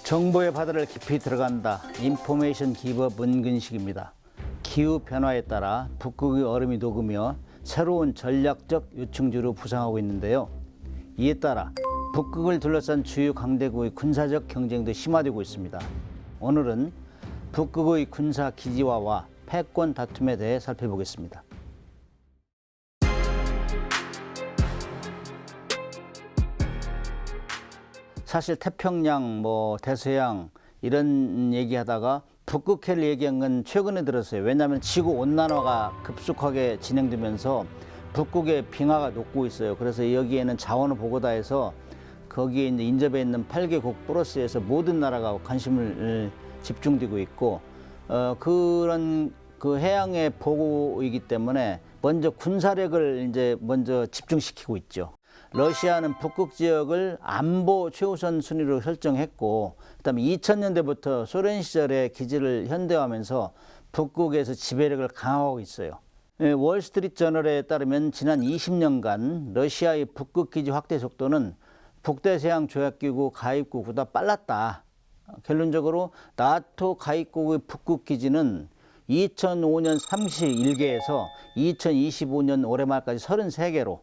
정보의 바다를 깊이 들어간다. 인포메이션 기법 은근식입니다. 기후 변화에 따라 북극의 얼음이 녹으며 새로운 전략적 요충지로 부상하고 있는데요. 이에 따라 북극을 둘러싼 주요 강대국의 군사적 경쟁도 심화되고 있습니다. 오늘은 북극의 군사 기지화와 패권 다툼에 대해 살펴보겠습니다. 사실 태평양, 대서양 이런 얘기하다가 북극해를 얘기한 건 최근에 들었어요. 왜냐하면 지구 온난화가 급속하게 진행되면서 북극의 빙하가 녹고 있어요. 그래서 여기에는 자원을 보고다 해서 거기에 이제 인접해 있는 8개국 플러스에서 모든 나라가 관심을 집중되고 있고 그런 그 해양의 보고이기 때문에 먼저 군사력을 이제 먼저 집중시키고 있죠. 러시아는 북극 지역을 안보 최우선 순위로 설정했고, 그다음에 2000년대부터 소련 시절에 기지를 현대화하면서 북극에서 지배력을 강화하고 있어요. 월스트리트 저널에 따르면 지난 20년간 러시아의 북극 기지 확대 속도는 북대서양 조약기구 가입국보다 빨랐다. 결론적으로 나토 가입국의 북극 기지는 2005년 31개에서 2025년 올해 말까지 33개로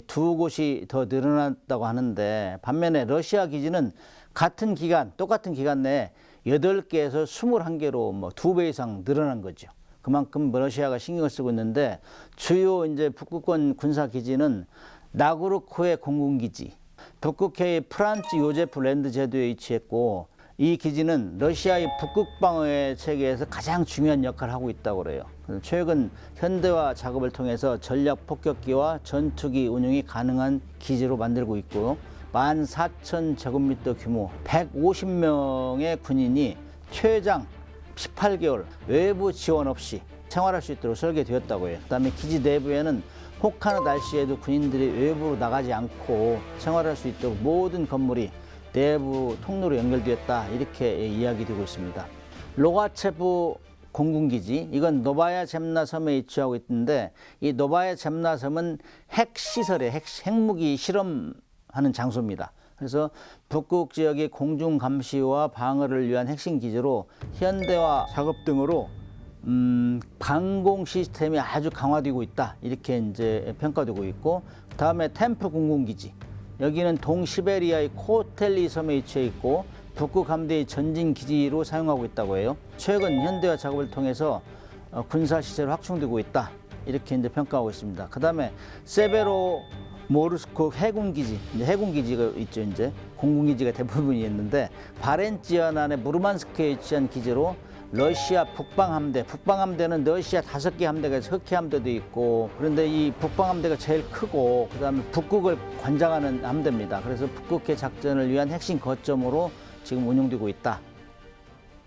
두 곳이 더 늘어났다고 하는데, 반면에 러시아 기지는 같은 기간, 똑같은 기간 내에 8개에서 21개로 2배 이상 늘어난 거죠. 그만큼 러시아가 신경을 쓰고 있는데, 주요 이제 북극권 군사 기지는 나그로코의 공군기지, 북극해의 프란츠 요제프 랜드 제도에 위치했고, 이 기지는 러시아의 북극 방어의 체계에서 가장 중요한 역할을 하고 있다고 그래요. 최근 현대화 작업을 통해서 전략 폭격기와 전투기 운용이 가능한 기지로 만들고 있고, 14,000제곱미터 규모 150명의 군인이 최장 18개월 외부 지원 없이 생활할 수 있도록 설계되었다고 해요. 그다음에 기지 내부에는 혹한의 날씨에도 군인들이 외부로 나가지 않고 생활할 수 있도록 모든 건물이 내부 통로로 연결되었다, 이렇게 이야기되고 있습니다. 로가체프 공군기지, 이건 노바야 젬나 섬에 위치하고 있는데, 이 노바야 젬나 섬은 핵시설에 핵무기 실험하는 장소입니다. 그래서 북극 지역의 공중 감시와 방어를 위한 핵심 기지로 현대화 작업 등으로 방공 시스템이 아주 강화되고 있다, 이렇게 이제 평가되고 있고, 다음에 템프 공군기지, 여기는 동시베리아의 코텔리 섬에 위치해 있고 북극 함대의 전진 기지로 사용하고 있다고 해요. 최근 현대화 작업을 통해서 군사 시설이 확충되고 있다, 이렇게 이제 평가하고 있습니다. 그다음에 세베로 모르스크 해군기지, 이제 해군기지가 있죠. 이제 공군기지가 대부분이 있는데, 바렌츠 연안의 무르만스크에 위치한 기지로 러시아 북방함대, 북방함대는 러시아 5개 함대가 있어서 흑해 함대도 있고, 그런데 이 북방함대가 제일 크고 그다음에 북극을 관장하는 함대입니다. 그래서 북극해 작전을 위한 핵심 거점으로 지금 운용되고 있다.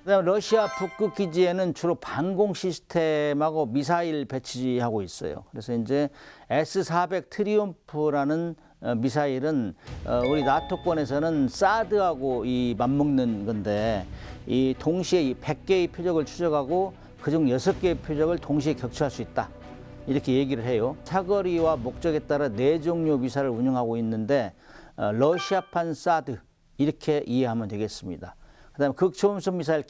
그다음에 러시아 북극 기지에는 주로 방공 시스템하고 미사일 배치하고 있어요. 그래서 이제 S-400 트리움프라는 미사일은 우리 나토권에서는 사드하고 이 맞먹는 건데, 이 동시에 이 100개의 표적을 추적하고 그중 6개의 표적을 동시에 격추할 수 있다, 이렇게 얘기를 해요. 사거리와 목적에 따라 4종류 미사일을 운영하고 있는데, 러시아판 사드, 이렇게 이해하면 되겠습니다. 그다음에 극초음속 미사일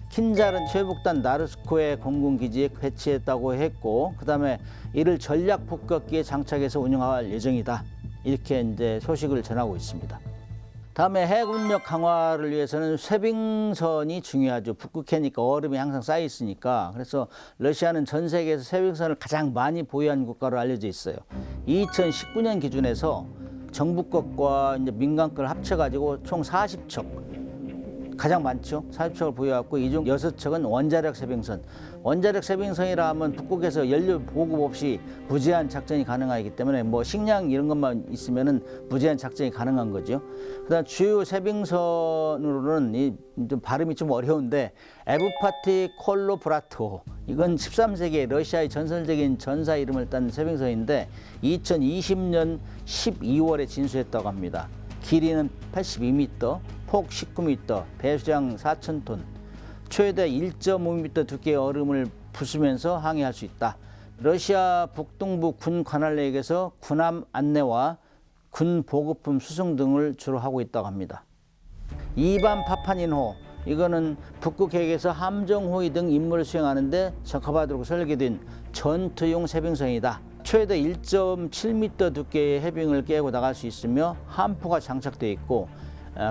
킨잘은 최북단 나르스코의 공군기지에 배치했다고 했고, 그다음에 이를 전략 폭격기에 장착해서 운영할 예정이다, 이렇게 이제 소식을 전하고 있습니다. 다음에 해군력 강화를 위해서는 쇄빙선이 중요하죠. 북극해니까 얼음이 항상 쌓여 있으니까. 그래서 러시아는 전 세계에서 쇄빙선을 가장 많이 보유한 국가로 알려져 있어요. 2019년 기준에서 정부 것과 이제 민간 걸 합쳐가지고 총 40척. 가장 많죠. 40척을 보유하고, 이 중 6척은 원자력 쇄빙선. 원자력 쇄빙선이라 하면 북극에서 연료 보급 없이 무제한 작전이 가능하기 때문에 식량 이런 것만 있으면은 무제한 작전이 가능한 거죠. 그다음 주요 쇄빙선으로는 좀 발음이 좀 어려운데, 에브파티 콜로브라토, 이건 13세기에 러시아의 전설적인 전사 이름을 딴 쇄빙선인데 2020년 12월에 진수했다고 합니다. 길이는 82m, 폭 19m, 배수량 4,000톤, 최대 1.5m 두께의 얼음을 부수면서 항해할 수 있다. 러시아 북동부 군 관할내역에서 군함 안내와 군 보급품 수송 등을 주로 하고 있다고 합니다. 이반 파파닌호, 이거는 북극 계획에서 함정 호위 등 임무를 수행하는데 적합하도록 설계된 전투용 세빙선이다. 최대 1.7m 두께의 해빙을 깨고 나갈 수 있으며 함포가 장착되어 있고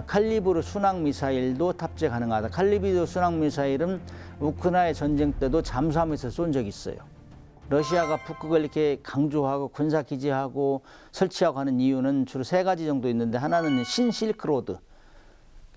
칼리브르 순항 미사일도 탑재 가능하다. 칼리브르 순항 미사일은 우크라이나 전쟁 때도 잠수함에서 쏜 적이 있어요. 러시아가 북극을 이렇게 강조하고 군사 기지하고 설치하고 하는 이유는 주로 세 가지 정도 있는데, 하나는 신실크로드.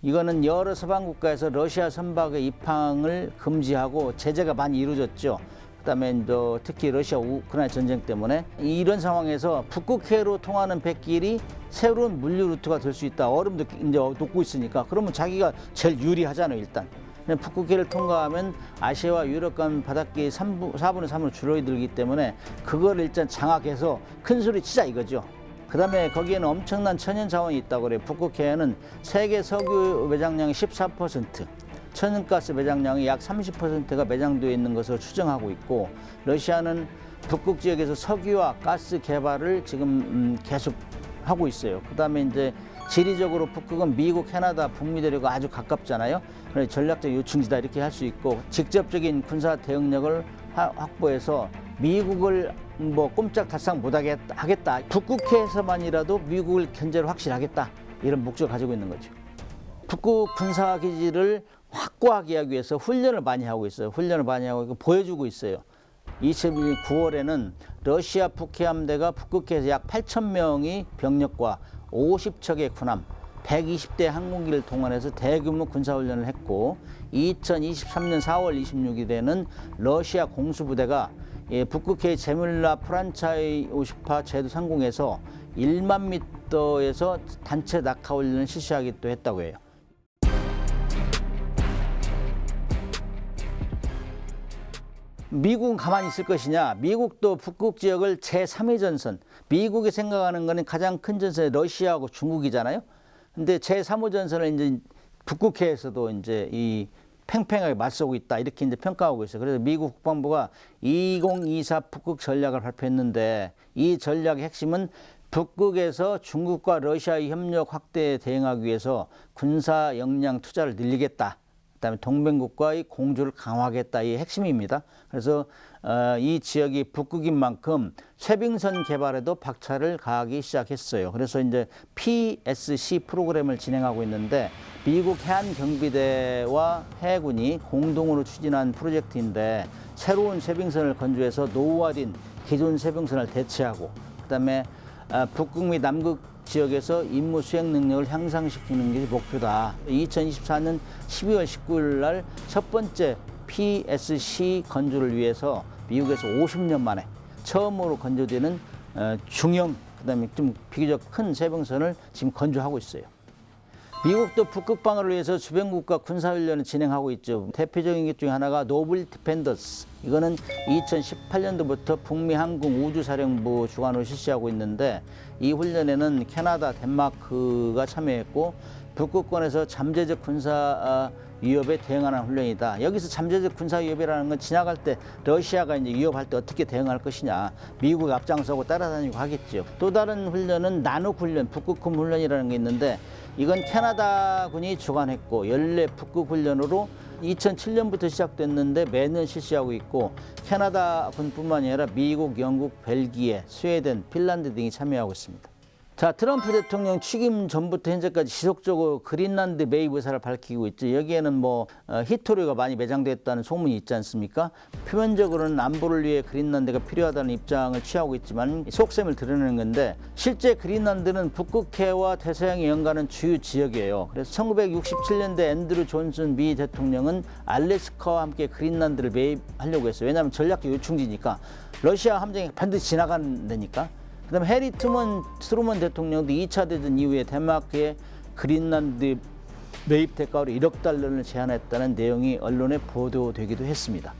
이거는 여러 서방 국가에서 러시아 선박의 입항을 금지하고 제재가 많이 이루어졌죠. 그다음에 특히 러시아 우크라이나 전쟁 때문에 이런 상황에서 북극해로 통하는 백길이 새로운 물류 루트가 될 수 있다. 얼음도 이제 녹고 있으니까 그러면 자기가 제일 유리하잖아요. 일단 북극해를 통과하면 아시아와 유럽 간 바닷길이 4분의 3으로 줄어들기 때문에 그걸 일단 장악해서 큰 소리 치자 이거죠. 그다음에 거기에는 엄청난 천연 자원이 있다고 그래요. 북극해에는 세계 석유 매장량의 14%, 천연가스 매장량의 약 30%가 매장되어 있는 것으로 추정하고 있고, 러시아는 북극 지역에서 석유와 가스 개발을 지금 계속 하고 있어요. 그다음에 이제 지리적으로 북극은 미국, 캐나다, 북미 대륙과 아주 가깝잖아요. 그래서 전략적 요충지다 이렇게 할 수 있고, 직접적인 군사 대응력을 확보해서 미국을 꼼짝달싹 못하게 하겠다. 북극해에서만이라도 미국을 견제를 확실하겠다. 이런 목적을 가지고 있는 거죠. 북극 군사기지를 확고하게 하기 위해서 훈련을 많이 하고 있어요. 훈련을 많이 하고 있고 보여주고 있어요. 2021년 9월에는 러시아 북해함대가 북극해에서 약 8,000명의 병력과 50척의 군함, 120대 항공기를 동원해서 대규모 군사훈련을 했고, 2023년 4월 26일에는 러시아 공수부대가 북극해 제뮬라 프란차이 50파 제도 상공에서 1만 미터에서 단체 낙하 훈련을 실시하기도 했다고 해요. 미국은 가만히 있을 것이냐? 미국도 북극 지역을 제3의 전선, 미국이 생각하는 것은 가장 큰 전선이 러시아하고 중국이잖아요. 근데 제3호 전선을 이제 북극해에서도 이제 이 팽팽하게 맞서고 있다 이렇게 이제 평가하고 있어요. 그래서 미국 국방부가 2024 북극 전략을 발표했는데, 이 전략의 핵심은 북극에서 중국과 러시아의 협력 확대에 대응하기 위해서 군사 역량 투자를 늘리겠다. 그다음에 동맹국과의 공조를 강화하겠다. 이 핵심입니다. 그래서 이 지역이 북극인 만큼 쇄빙선 개발에도 박차를 가하기 시작했어요. 그래서 이제 PSC 프로그램을 진행하고 있는데, 미국 해안경비대와 해군이 공동으로 추진한 프로젝트인데, 새로운 쇄빙선을 건조해서 노후화된 기존 쇄빙선을 대체하고, 그다음에 북극 및 남극 지역에서 임무 수행 능력을 향상시키는 게 목표다. 2024년 12월 19일 날 첫 번째 PSC 건조를 위해서 미국에서 50년 만에 처음으로 건조되는 중형, 그다음에 좀 비교적 큰 쇄빙선을 지금 건조하고 있어요. 미국도 북극 방어를 위해서 주변국가 군사훈련을 진행하고 있죠. 대표적인 것 중에 하나가 노블 디펜더스. 이거는 2018년도부터 북미 항공 우주사령부 주관으로 실시하고 있는데, 이 훈련에는 캐나다, 덴마크가 참여했고, 북극권에서 잠재적 군사 위협에 대응하는 훈련이다. 여기서 잠재적 군사 위협이라는 건 지나갈 때 러시아가 이제 위협할 때 어떻게 대응할 것이냐, 미국이 앞장서고 따라다니고 하겠죠. 또 다른 훈련은 나눅 훈련, 북극곰 훈련이라는 게 있는데, 이건 캐나다군이 주관했고 연례 북극 훈련으로 2007년부터 시작됐는데 매년 실시하고 있고, 캐나다군뿐만이 아니라 미국, 영국, 벨기에, 스웨덴, 핀란드 등이 참여하고 있습니다. 자, 트럼프 대통령 취임 전부터 현재까지 지속적으로 그린란드 매입 의사를 밝히고 있죠. 여기에는 히토류가 많이 매장됐다는 소문이 있지 않습니까? 표면적으로는 안보를 위해 그린란드가 필요하다는 입장을 취하고 있지만 속셈을 드러내는 건데, 실제 그린란드는 북극해와 대서양이 연관하는 주요 지역이에요. 그래서 1967년대 앤드루 존슨 미 대통령은 알래스카와 함께 그린란드를 매입하려고 했어요. 왜냐하면 전략적 요충지니까, 러시아 함정이 반드시 지나가는 데니까. 그다음에 해리 트루먼 대통령도 2차 대전 이후에 덴마크의 그린란드 매입 대가로 1억 달러를 제안했다는 내용이 언론에 보도되기도 했습니다.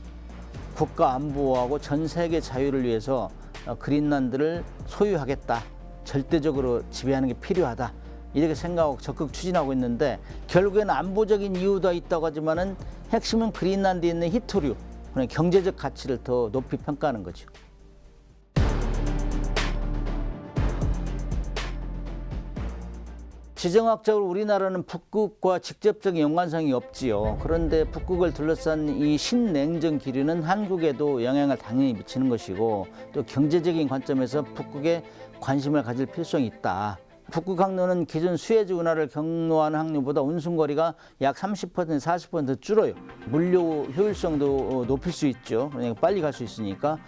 국가 안보하고 전 세계 자유를 위해서 그린란드를 소유하겠다, 절대적으로 지배하는 게 필요하다, 이렇게 생각하고 적극 추진하고 있는데, 결국에는 안보적인 이유도 있다고 하지만은 핵심은 그린란드에 있는 히토류, 경제적 가치를 더 높이 평가하는 거죠. 지정학적으로 우리나라는 북극과 직접적인 연관성이 없지요. 그런데 북극을 둘러싼 이 신냉전 기류는 한국에도 영향을 당연히 미치는 것이고, 또 경제적인 관점에서 북극에 관심을 가질 필요성이 있다. 북극 항로는 기존 수에즈 운하를 경로하는 항로보다 운송거리가 약 30% 40% 줄어요. 물류 효율성도 높일 수 있죠. 그러니까 빨리 갈 수 있으니까.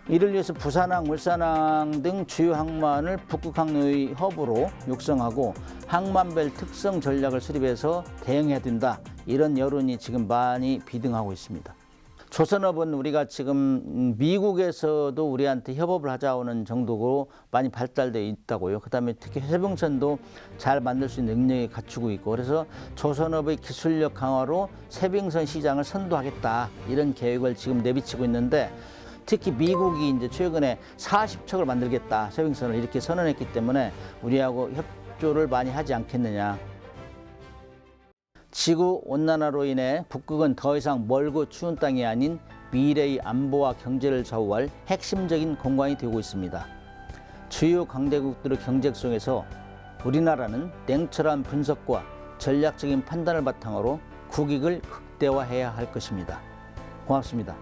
이를 위해서 부산항, 울산항 등 주요 항만을 북극 항로의 허브로 육성하고 항만별 특성 전략을 수립해서 대응해야 된다. 이런 여론이 지금 많이 비등하고 있습니다. 조선업은 우리가 지금 미국에서도 우리한테 협업을 하자는 정도로 많이 발달되어 있다고요. 그 다음에 특히 해병선도 잘 만들 수 있는 능력이 갖추고 있고, 그래서 조선업의 기술력 강화로 해병선 시장을 선도하겠다. 이런 계획을 지금 내비치고 있는데, 특히 미국이 이제 최근에 40척을 만들겠다, 해병선을 이렇게 선언했기 때문에 우리하고 협조를 많이 하지 않겠느냐. 지구 온난화로 인해 북극은 더 이상 멀고 추운 땅이 아닌 미래의 안보와 경제를 좌우할 핵심적인 공간이 되고 있습니다. 주요 강대국들의 경쟁 속에서 우리나라는 냉철한 분석과 전략적인 판단을 바탕으로 국익을 극대화해야 할 것입니다. 고맙습니다.